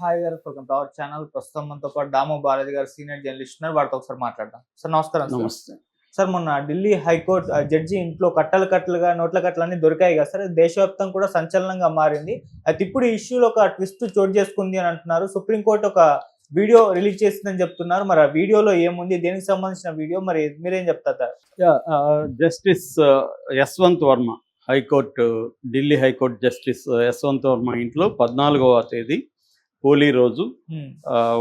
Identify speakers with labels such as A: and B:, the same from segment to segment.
A: Hi గారు, welcome to our channel. ప్రస్తుతం మనతో పాటు దాము బాలాజీ గారు సీనియర్ జర్నలిస్ట్ ఉన్నారు. వారితో ఒకసారి మాట్లాడదాం. సార్ నమస్కారం.
B: నమస్తే.
A: సార్ మొన్న ఢిల్లీ హైకోర్టు జడ్జి ఇంట్లో కట్టలుగా నోట్ల కట్టలన్నీ దొరికాయి కదా సార్. దేశవ్యాప్తంగా కూడా సంచలనంగా మారింది. అయితే ఇప్పుడు ఈ ఇష్యూలో ఒక ట్విస్ట్ చోటు చేసుకుంది అని అంటున్నారు. సుప్రీంకోర్టు ఒక వీడియో రిలీజ్ చేసిందని చెప్తున్నారు. మరి ఆ వీడియోలో ఏముంది, దేనికి సంబంధించిన వీడియో, మరి మీరేం చెప్తారు?
B: Justice Yashwant Varma, high court Delhi high court justice Yashwant Varma ఇంట్లో 14వ తేదీ హోలీ రోజు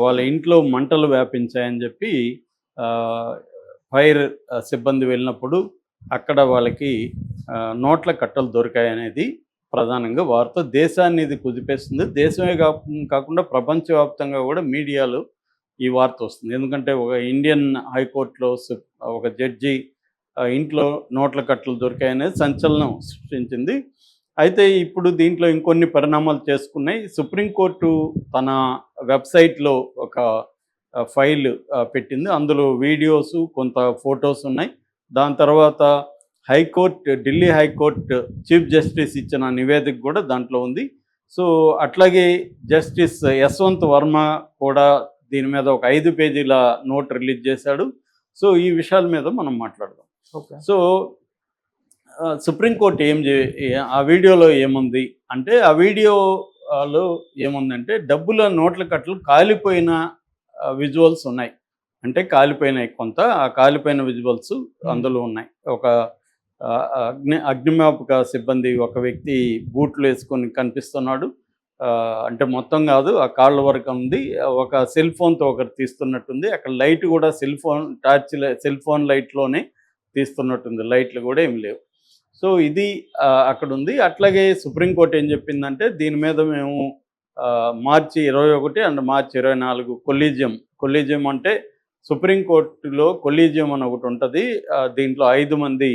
B: వాళ్ళ ఇంట్లో మంటలు వ్యాపించాయని చెప్పి ఫైర్ సిబ్బంది వెళ్ళినప్పుడు అక్కడ వాళ్ళకి నోట్ల కట్టలు దొరికాయనేది ప్రధానంగా వార్త. దేశాన్ని ఇది కుదిపేస్తుంది. దేశమే కాకుండా ప్రపంచవ్యాప్తంగా కూడా మీడియాలో ఈ వార్త వస్తుంది. ఎందుకంటే ఒక ఇండియన్ హైకోర్టులో ఒక జడ్జి ఇంట్లో నోట్ల కట్టలు దొరికాయనేది సంచలనం సృష్టించింది. అయితే ఇప్పుడు దీంట్లో ఇంకొన్ని పరిణామాలు చేసుకున్నాయి. సుప్రీంకోర్టు తన వెబ్సైట్లో ఒక ఫైల్ పెట్టింది. అందులో వీడియోస్, కొంత ఫొటోస్ ఉన్నాయి. దాని తర్వాత ఢిల్లీ హైకోర్టు చీఫ్ జస్టిస్ ఇచ్చిన నివేదిక కూడా దాంట్లో ఉంది. సో అట్లాగే జస్టిస్ యశ్వంత్ వర్మ కూడా దీని మీద ఒక 5 పేజీల నోట్ రిలీజ్ చేశాడు. సో ఈ విషయాల మీద మనం మాట్లాడదాం. సో సుప్రీంకోర్టు ఆ వీడియోలో ఏముంది అంటే, ఆ వీడియోలో ఏముందంటే డబ్బుల నోట్ల కట్టలు కాలిపోయిన విజువల్స్ ఉన్నాయి. అంటే కాలిపోయినాయి కొంత. ఆ కాలిపోయిన విజువల్స్ అందులో ఉన్నాయి. ఒక అగ్నిమాపక సిబ్బంది ఒక వ్యక్తి బూట్లు వేసుకొని కనిపిస్తున్నాడు. అంటే మొత్తం కాదు, ఆ కాళ్ళ వరకు ఉంది. ఒక సెల్ ఫోన్తో ఒకరు తీస్తున్నట్టుంది. అక్కడ లైట్ కూడా సెల్ ఫోన్ లైట్లోనే తీస్తున్నట్టుంది. లైట్లు కూడా ఏమి లేవు. సో ఇది అక్కడ ఉంది. అట్లాగే సుప్రీంకోర్టు ఏం చెప్పిందంటే, దీని మీద మేము మార్చి 21 అండ్ మార్చి 24 కొలీజియం అంటే సుప్రీంకోర్టులో కొలీజియం అని ఒకటి ఉంటుంది. దీంట్లో 5 మంది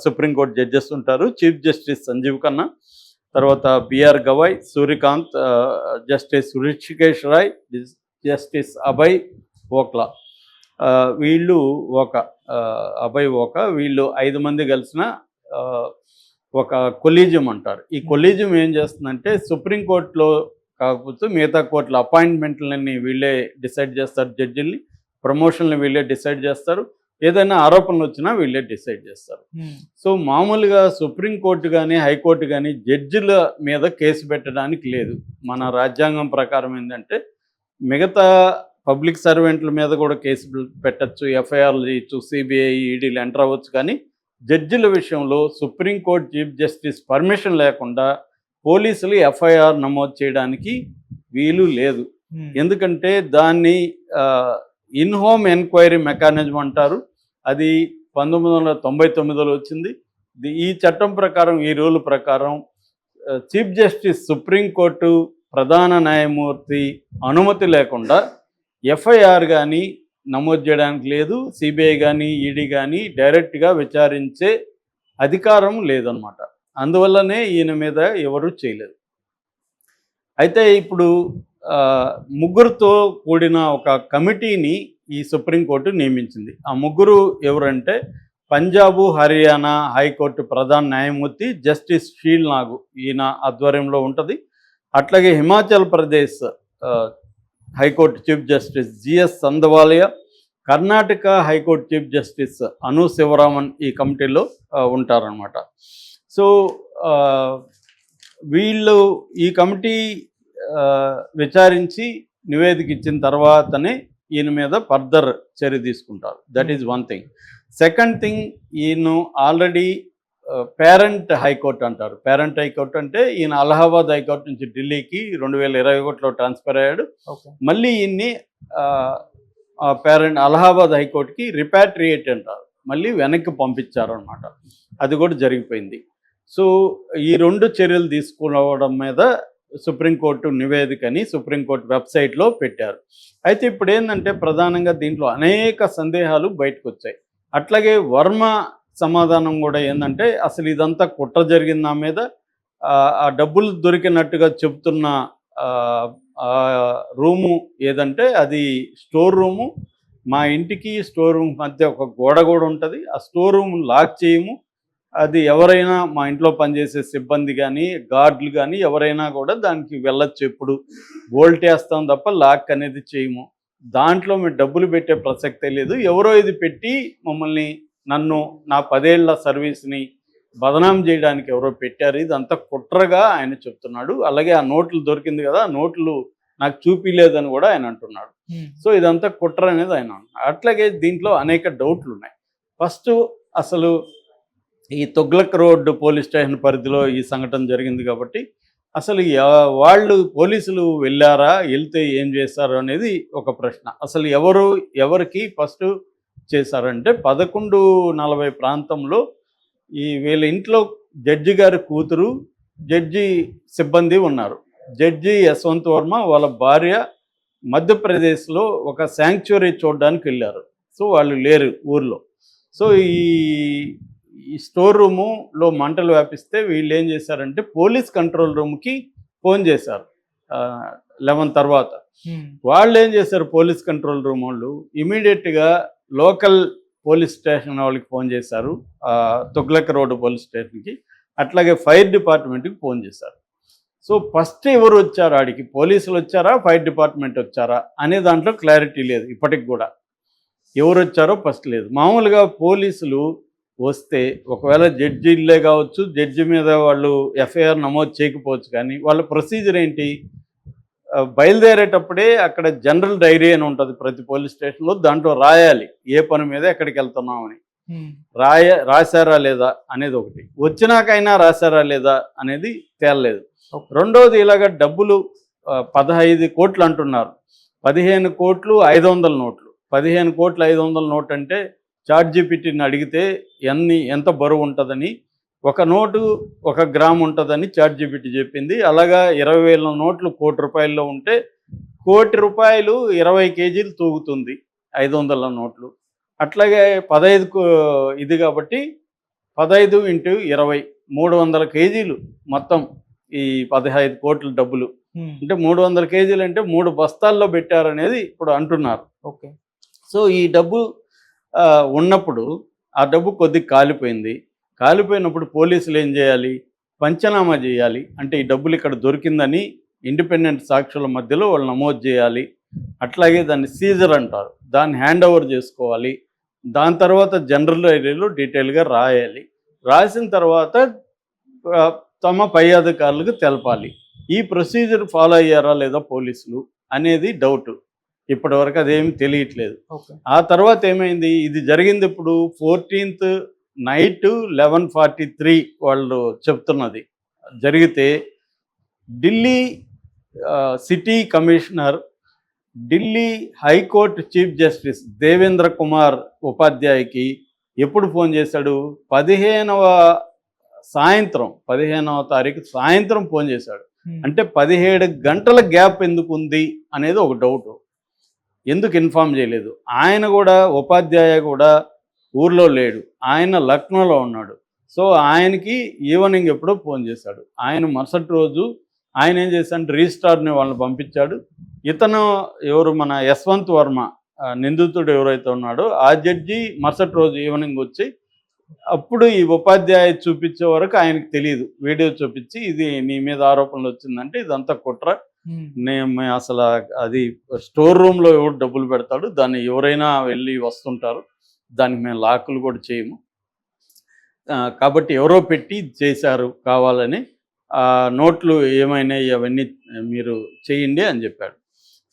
B: సుప్రీంకోర్టు జడ్జెస్ ఉంటారు. చీఫ్ జస్టిస్ సంజీవ్ ఖన్నా, తర్వాత B R Gavai, Surya Kant, justice Rishikesh Roy, justice Abhay Oka, వీళ్ళు అభయ్ ఓకా, వీళ్ళు 5 మంది కలిసిన ఒక కొలీజియం అంటారు. ఈ కొలీజియం ఏం చేస్తుందంటే, సుప్రీంకోర్టులో కాకపోతే మిగతా కోర్టుల అపాయింట్మెంట్లన్నీ వీళ్ళే డిసైడ్ చేస్తారు. జడ్జిల్ని ప్రమోషన్లు వీళ్ళే డిసైడ్ చేస్తారు. ఏదైనా ఆరోపణలు వచ్చినా వీళ్ళే డిసైడ్ చేస్తారు. సో మామూలుగా సుప్రీంకోర్టు కానీ హైకోర్టు కానీ జడ్జిల మీద కేసు పెట్టడానికి లేదు. మన రాజ్యాంగం ప్రకారం ఏంటంటే, మిగతా పబ్లిక్ సర్వెంట్ల మీద కూడా కేసు పెట్టచ్చు, ఎఫ్ఐఆర్లు చేయొచ్చు, సిబిఐ, ఈడీలు ఎంటర్ అవ్వచ్చు. కానీ జడ్జిల విషయంలో సుప్రీంకోర్టు చీఫ్ జస్టిస్ పర్మిషన్ లేకుండా పోలీసులు ఎఫ్ఐఆర్ నమోదు చేయడానికి వీలు లేదు. ఎందుకంటే దాన్ని ఇన్హోమ్ ఎంక్వైరీ మెకానిజం అంటారు. అది 1999లో వచ్చింది. ఈ చట్టం ప్రకారం, ఈ రూల్ ప్రకారం చీఫ్ జస్టిస్ సుప్రీంకోర్టు ప్రధాన న్యాయమూర్తి అనుమతి లేకుండా ఎఫ్ఐఆర్ కానీ నమోదు చేయడానికి లేదు. సిబిఐ కానీ ఈడీ కానీ డైరెక్ట్గా విచారించే అధికారం లేదన్నమాట. అందువల్లనే ఈయన మీద ఎవరు చేయలేదు. అయితే ఇప్పుడు ముగ్గురుతో కూడిన ఒక కమిటీని ఈ సుప్రీంకోర్టు నియమించింది. ఆ ముగ్గురు ఎవరంటే, పంజాబు, హర్యానా హైకోర్టు ప్రధాన న్యాయమూర్తి జస్టిస్ షీల్ నాగు, ఈయన ఆధ్వర్యంలో ఉంటుంది. అట్లాగే Himachal Pradesh high court chief justice G S Sandhawalia, Karnataka high court chief justice Anu Sivaraman ఈ కమిటీలో ఉంటారన్నమాట. సో వీళ్ళు ఈ కమిటీ విచారించి నివేదిక ఇచ్చిన తర్వాతనే ఈయన మీద ఫర్దర్ చర్య తీసుకుంటారు. That is one thing. Second thing, ఈయన ఆల్రెడీ పేరెంట్ హైకోర్టు అంటారు. పేరెంట్ హైకోర్టు అంటే ఈయన అలహాబాద్ హైకోర్టు నుంచి ఢిల్లీకి 2021లో ట్రాన్స్ఫర్ అయ్యాడు. మళ్ళీ ఈయన్ని అలహాబాద్ హైకోర్టుకి రిపాట్రియేట్ అంటారు, మళ్ళీ వెనక్కి పంపించారనమాట. అది కూడా జరిగిపోయింది. సో ఈ 2 చర్యలు తీసుకోవడం మీద సుప్రీంకోర్టు నివేదికని సుప్రీంకోర్టు వెబ్సైట్లో పెట్టారు. అయితే ఇప్పుడు ఏంటంటే, ప్రధానంగా దీంట్లో అనేక సందేహాలు బయటకు వచ్చాయి. అట్లాగే వర్మ సమాధానం కూడా ఏంటంటే, అసలు ఇదంతా కుట్ర జరిగింది నా మీద, ఆ డబ్బులు దొరికినట్టుగా చెబుతున్న రూము ఏదంటే అది స్టోర్ రూము. మా ఇంటికి స్టోర్ రూమ్ మధ్య ఒక గోడ కూడా ఉంటుంది. ఆ స్టోర్ రూమ్ లాక్ చేయము, అది ఎవరైనా మా ఇంట్లో పనిచేసే సిబ్బంది కానీ గార్డులు కానీ ఎవరైనా కూడా దానికి వెళ్ళొచ్చు. ఎప్పుడు బోల్ట్ వేస్తాం తప్ప లాక్ అనేది చేయము. దాంట్లో మేము డబ్బులు పెట్టే ప్రసక్తే లేదు. ఎవరో ఇది పెట్టి మమ్మల్ని నన్ను నా 10 ఏళ్ల సర్వీస్ని బదనాం చేయడానికి ఎవరో పెట్టారు. ఇదంతా కుట్రగా ఆయన చెప్తున్నాడు. అలాగే ఆ నోట్లు దొరికింది కదా, ఆ నోట్లు నాకు చూపిలేదని కూడా ఆయన అంటున్నాడు. సో ఇదంతా కుట్ర అనేది ఆయన అంటున్నాడు. అట్లాగే దీంట్లో అనేక డౌట్లు ఉన్నాయి. ఫస్ట్ అసలు ఈ తుగ్లక్ రోడ్ పోలీస్ స్టేషన్ పరిధిలో ఈ సంఘటన జరిగింది కాబట్టి అసలు వాళ్ళు పోలీసులు వెళ్ళారా, వెళ్తే ఏం చేశారు అనేది ఒక ప్రశ్న. అసలు ఎవరికి ఫస్ట్ చేశారంటే 11:40 ప్రాంతంలో వీళ్ళ ఇంట్లో జడ్జి గారి కూతురు, జడ్జి సిబ్బంది ఉన్నారు. జడ్జి యశ్వంత్ వర్మ వాళ్ళ భార్య మధ్యప్రదేశ్లో ఒక శాంక్చురీ చూడడానికి వెళ్ళారు. సో వాళ్ళు లేరు ఊర్లో. సో ఈ స్టోర్ రూములో మంటలు వ్యాపిస్తే వీళ్ళు ఏం చేశారంటే పోలీస్ కంట్రోల్ రూమ్కి ఫోన్ చేశారు 11 తర్వాత. వాళ్ళు ఏం చేశారు, పోలీస్ కంట్రోల్ రూమ్ వాళ్ళు ఇమీడియట్గా లోకల్ పోలీస్ స్టేషన్ వాళ్ళకి ఫోన్ చేశారు, తుగ్లక్ రోడ్ పోలీస్ స్టేషన్కి. అట్లాగే ఫైర్ డిపార్ట్మెంట్కి ఫోన్ చేశారు. సో ఫస్ట్ ఎవరు వచ్చారు ఆడికి, పోలీసులు వచ్చారా ఫైర్ డిపార్ట్మెంట్ వచ్చారా అనే దాంట్లో క్లారిటీ లేదు ఇప్పటికి కూడా. ఎవరు వచ్చారో ఫస్ట్ లేదు. మామూలుగా పోలీసులు వస్తే ఒకవేళ జడ్జిలే కావచ్చు, జడ్జి మీద వాళ్ళు ఎఫ్ఐఆర్ నమోదు చేయకపోవచ్చు, కానీ వాళ్ళ ప్రొసీజర్ ఏంటి, బయలుదేరేటప్పుడే అక్కడ జనరల్ డైరీ అని ఉంటుంది ప్రతి పోలీస్ స్టేషన్లో. దాంట్లో రాయాలి ఏ పని మీద ఎక్కడికి వెళ్తున్నామని. రాశారా లేదా అనేది ఒకటి, వచ్చినాకైనా రాశారా లేదా అనేది తేలలేదు. రెండోది ఇలాగ డబ్బులు 15 కోట్లు అంటున్నారు. 15 కోట్లు 500 నోట్లు. 15 కోట్లు 500 నోట్ అంటే చాట్‌జీపీటీని అడిగితే ఎంత బరువు ఉంటుందని, ఒక నోటు 1 గ్రామ్ ఉంటుందని చాట్‌జీపీటీ చెప్పింది. అలాగా 20,000 నోట్లు ₹1,00,00,000 ఉంటే ₹1,00,00,000 20 కేజీలు తూగుతుంది 500 నోట్లు. అట్లాగే 15 ఇది కాబట్టి 15 × 20 300 కేజీలు మొత్తం ఈ 15 కోట్ల డబ్బులు. అంటే 300 కేజీలు అంటే 3 బస్తాల్లో పెట్టారనేది ఇప్పుడు అంటున్నారు.
A: ఓకే.
B: సో ఈ డబ్బు ఉన్నప్పుడు ఆ డబ్బు కొద్దిగా కాలిపోయినప్పుడు పోలీసులు ఏం చేయాలి, పంచనామా చేయాలి. అంటే ఈ డబ్బులు ఇక్కడ దొరికిందని ఇండిపెండెంట్ సాక్షుల మధ్యలో వాళ్ళు నమోదు చేయాలి. అట్లాగే దాన్ని సీజర్ అంటారు, దాన్ని హ్యాండ్ ఓవర్ చేసుకోవాలి. దాని తర్వాత జనరల్ డైరీలో డీటెయిల్గా రాయాలి. రాసిన తర్వాత తమ పై అధికారులకు తెలపాలి. ఈ ప్రొసీజర్ ఫాలో అయ్యారా లేదా పోలీసులు అనేది డౌట్. ఇప్పటివరకు అదేమి తెలియట్లేదు. ఆ తర్వాత ఏమైంది, ఇది జరిగింది ఇప్పుడు 14th నైట్ 11:43 వాళ్ళు చెప్తున్నది జరిగితే, Delhi city commissioner, Delhi high court chief justice Devendra Kumar ఉపాధ్యాయకి ఎప్పుడు ఫోన్ చేశాడు, 15వ తారీఖు సాయంత్రం ఫోన్ చేశాడు. అంటే 17 గంటల గ్యాప్ ఎందుకు ఉంది అనేది ఒక డౌట్. ఎందుకు ఇన్ఫామ్ చేయలేదు? ఆయన కూడా ఉపాధ్యాయ కూడా ఊర్లో లేడు, ఆయన లక్నోలో ఉన్నాడు. సో ఆయనకి ఈవినింగ్ ఎప్పుడో ఫోన్ చేశాడు. ఆయన మరుసటి రోజు ఆయన ఏం చేశాడు, రిజిస్ట్రార్ని వాళ్ళని పంపించాడు. ఇతను ఎవరు, మన యశ్వంత్ వర్మ నిందితుడు ఎవరైతే ఉన్నాడో ఆ జడ్జి మరుసటి రోజు ఈవినింగ్ వచ్చి అప్పుడు ఈ ఉపాధ్యాయ చూపించే వరకు ఆయనకు తెలియదు. వీడియో చూపించి ఇది నీ మీద ఆరోపణలు వచ్చిందంటే ఇదంతా కుట్ర, మేము అసలు అది స్టోర్ రూమ్లో ఎవరు డబ్బులు పెడతాడు, దాన్ని ఎవరైనా వెళ్ళి వస్తుంటారు, దానికి మేము లాకులు కూడా చేయము, కాబట్టి ఎవరో పెట్టి చేశారు కావాలని, నోట్లు ఏమైనాయి అవన్నీ మీరు చేయండి అని చెప్పాడు.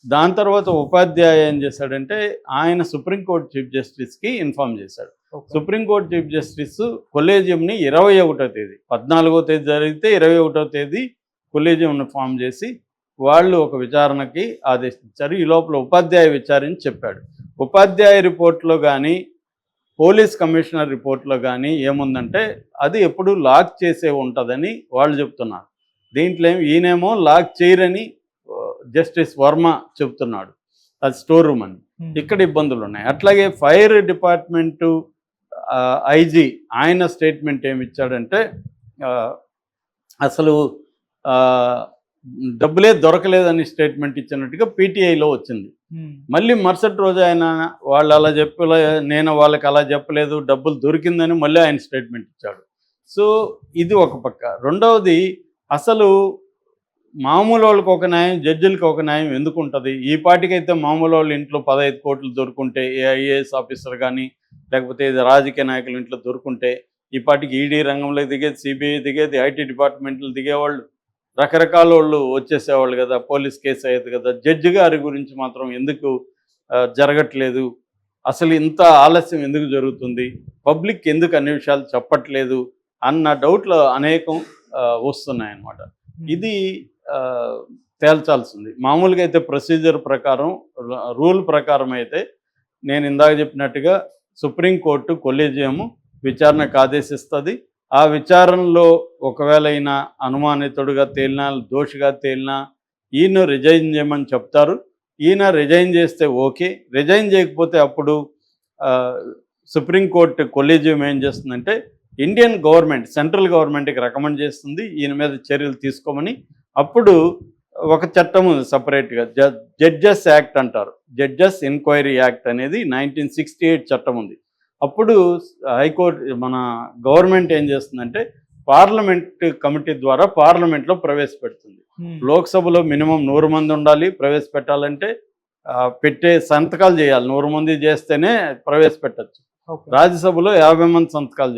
B: దాని తర్వాత ఉపాధ్యాయ ఏం చేశాడంటే ఆయన సుప్రీంకోర్టు చీఫ్ జస్టిస్కి ఇన్ఫామ్ చేశాడు. సుప్రీంకోర్టు చీఫ్ జస్టిస్ కొలేజియంని 21వ తేదీ, 14వ తేదీ జరిగితే 21వ తేదీ కొలేజియంను ఫామ్ చేసి వాళ్ళు ఒక విచారణకి ఆదేశించారు. ఈ లోపల ఉపాధ్యాయ విచారించి చెప్పాడు. ఉపాధ్యాయ రిపోర్ట్లో కానీ పోలీస్ కమిషనర్ రిపోర్ట్లో కానీ ఏముందంటే అది ఎప్పుడు లాక్ చేసే ఉంటుందని వాళ్ళు చెప్తున్నారు. దీంట్లో ఈయనేమో లాక్ చేయరని జస్టిస్ వర్మ చెప్తున్నాడు, అది స్టోర్ రూమ్ అని. ఇక్కడ ఇబ్బందులు ఉన్నాయి. అట్లాగే ఫైర్ డిపార్ట్మెంటు ఐజీ ఆయన స్టేట్మెంట్ ఏమి ఇచ్చాడంటే అసలు డబ్బులే దొరకలేదని స్టేట్మెంట్ ఇచ్చినట్టుగా పీటీఐలో వచ్చింది. మళ్ళీ మరుసటి రోజు ఆయన వాళ్ళు అలా చెప్పలే, నేను వాళ్ళకి అలా చెప్పలేదు, డబ్బులు దొరికిందని మళ్ళీ ఆయన స్టేట్మెంట్ ఇచ్చాడు. సో ఇది ఒక పక్క. రెండవది అసలు మామూలు వాళ్ళకి ఒక న్యాయం, జడ్జిలకి ఒక న్యాయం ఎందుకు ఉంటుంది? ఈ పాటికైతే మామూలు వాళ్ళ ఇంట్లో 15 కోట్లు దొరుకుంటే, ఏ ఐఏఎస్ ఆఫీసర్ కానీ లేకపోతే ఇది రాజకీయ నాయకుల ఇంట్లో దొరుకుంటే ఈ పాటికి ఈడీ రంగంలోకి దిగేది, సిబిఐ దిగేది, ఐటీ డిపార్ట్మెంట్లు దిగేవాళ్ళు, రకరకాల వాళ్ళు వచ్చేసేవాళ్ళు కదా, పోలీస్ కేసు అయ్యేది కదా. జడ్జి గారి గురించి మాత్రం ఎందుకు జరగట్లేదు? అసలు ఇంత ఆలస్యం ఎందుకు జరుగుతుంది? పబ్లిక్ ఎందుకు అన్ని విషయాలు చెప్పట్లేదు అన్న డౌట్లు అనేకం వస్తున్నాయన్నమాట. ఇది తేల్చాల్సింది. మామూలుగా అయితే ప్రొసీజర్ ప్రకారం, రూల్ ప్రకారం అయితే నేను ఇందాక చెప్పినట్టుగా సుప్రీంకోర్టు కొలీజియము విచారణకు ఆదేశిస్తుంది. ఆ విచారణలో ఒకవేళ ఈయన అనుమానితుడుగా తేలినా, దోషిగా తేలినా ఈయన రిజైన్ చేయమని చెప్తారు. ఈయన రిజైన్ చేస్తే ఓకే, రిజైన్ చేయకపోతే అప్పుడు సుప్రీంకోర్టు కొలీజియం ఏం చేస్తుందంటే ఇండియన్ గవర్నమెంట్, సెంట్రల్ గవర్నమెంట్కి రికమెండ్ చేస్తుంది ఈయన మీద చర్యలు తీసుకోమని. అప్పుడు ఒక చట్టం ఉంది సపరేట్గా, జడ్జెస్ యాక్ట్ అంటారు. జడ్జెస్ ఎంక్వైరీ యాక్ట్ అనేది 1968 చట్టం ఉంది. అప్పుడు హైకోర్టు, మన గవర్నమెంట్ ఏం చేస్తుందంటే పార్లమెంట్ కమిటీ ద్వారా పార్లమెంట్లో ప్రవేశపెడుతుంది. లోక్సభలో మినిమం 100 మంది ఉండాలి ప్రవేశపెట్టాలంటే, పెట్టే సంతకాలు చేయాలి. 100 మంది చేస్తేనే ప్రవేశపెట్టచ్చు. రాజ్యసభలో 50 మంది సంతకాలు